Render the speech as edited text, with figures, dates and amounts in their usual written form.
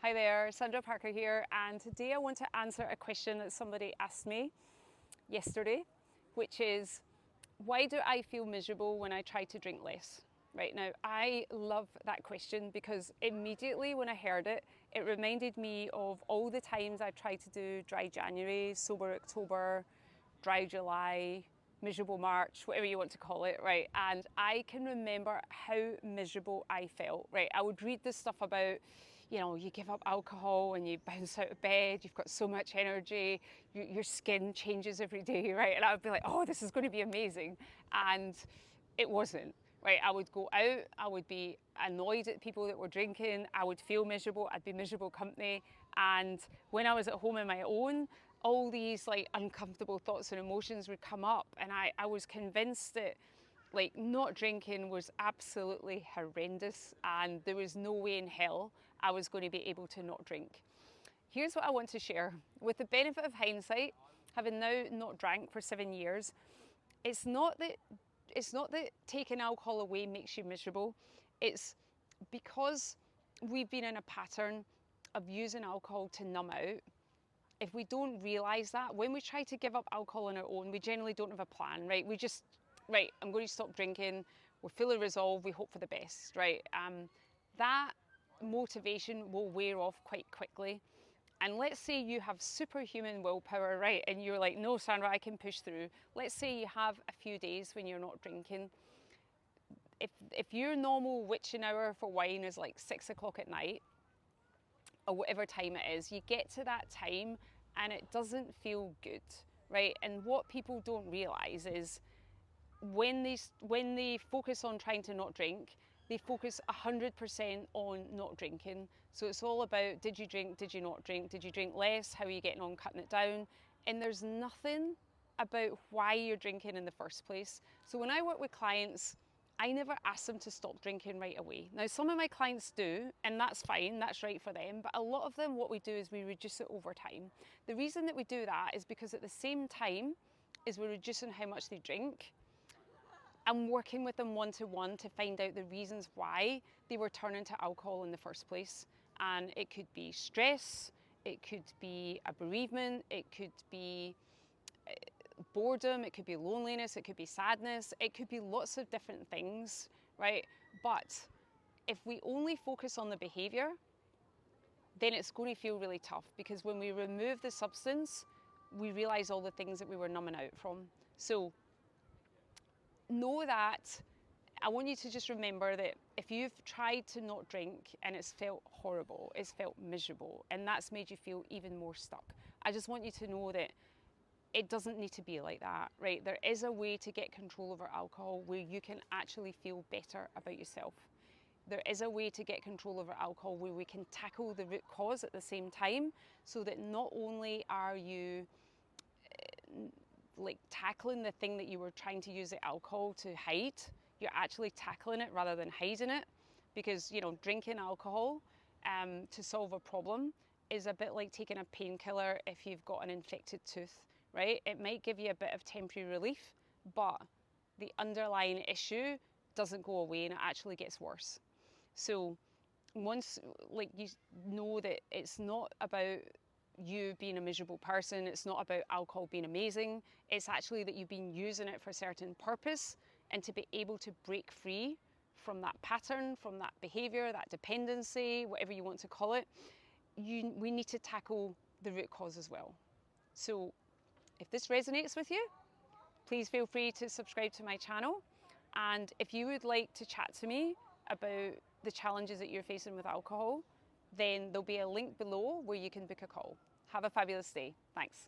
Hi there, Sandra Parker here, and today I want to answer a question that somebody asked me yesterday, which is, why do I feel miserable when I try to drink less? Right now, I love that question because immediately when I heard it, it reminded me of all the times I tried to do dry January, sober October, dry July, miserable March, whatever you want to call it, right? And I can remember how miserable I felt, right? I would read this stuff about, you give up alcohol and you bounce out of bed, you've got so much energy, your skin changes every day, right? And I would be like, oh, this is going to be amazing. And it wasn't. Right, I would go out, I would be annoyed at people that were drinking, I would feel miserable, I'd be miserable company. And when I was at home on my own, all these like uncomfortable thoughts and emotions would come up, and I was convinced that like not drinking was absolutely horrendous and there was no way in hell I was going to be able to not drink. Here's what I want to share. With the benefit of hindsight, having now not drank for 7 years, it's not that taking alcohol away makes you miserable. It's because we've been in a pattern of using alcohol to numb out. If we don't realise that, when we try to give up alcohol on our own, we generally don't have a plan, right? We just, right, I'm going to stop drinking. We're fully resolved. We hope for the best, right? That motivation will wear off quite quickly. And let's say you have superhuman willpower, right? And you're like, no, Sandra, I can push through. Let's say you have a few days when you're not drinking. If your normal witching hour for wine is like 6 o'clock at night, or whatever time it is, you get to that time and it doesn't feel good, right? And what people don't realize is when they focus on trying to not drink, they focus 100% on not drinking. So it's all about, did you drink, did you not drink, did you drink less, how are you getting on cutting it down? And there's nothing about why you're drinking in the first place. So when I work with clients, I never ask them to stop drinking right away. Now, some of my clients do, and that's fine, that's right for them, but a lot of them, what we do is we reduce it over time. The reason that we do that is because at the same time as we're reducing how much they drink, I'm working with them one-to-one to find out the reasons why they were turning to alcohol in the first place. And it could be stress, it could be a bereavement, it could be boredom, it could be loneliness, it could be sadness, it could be lots of different things, right? But if we only focus on the behavior, then it's going to feel really tough, because when we remove the substance, we realize all the things that we were numbing out from. So know that, I want you to just remember that if you've tried to not drink and it's felt horrible, it's felt miserable, and that's made you feel even more stuck, I just want you to know that it doesn't need to be like that, right? There is a way to get control over alcohol where you can actually feel better about yourself. There is a way to get control over alcohol where we can tackle the root cause at the same time, so that not only are you like tackling the thing that you were trying to use the alcohol to hide, you're actually tackling it rather than hiding it. Because, drinking alcohol to solve a problem is a bit like taking a painkiller if you've got an infected tooth, right? It might give you a bit of temporary relief, but the underlying issue doesn't go away and it actually gets worse. So once you know that it's not about you being a miserable person, it's not about alcohol being amazing, it's actually that you've been using it for a certain purpose, and to be able to break free from that pattern, from that behavior, that dependency, whatever you want to call it, we need to tackle the root cause as well. So if this resonates with you, please feel free to subscribe to my channel. And if you would like to chat to me about the challenges that you're facing with alcohol, then there'll be a link below where you can book a call. Have a fabulous day. Thanks.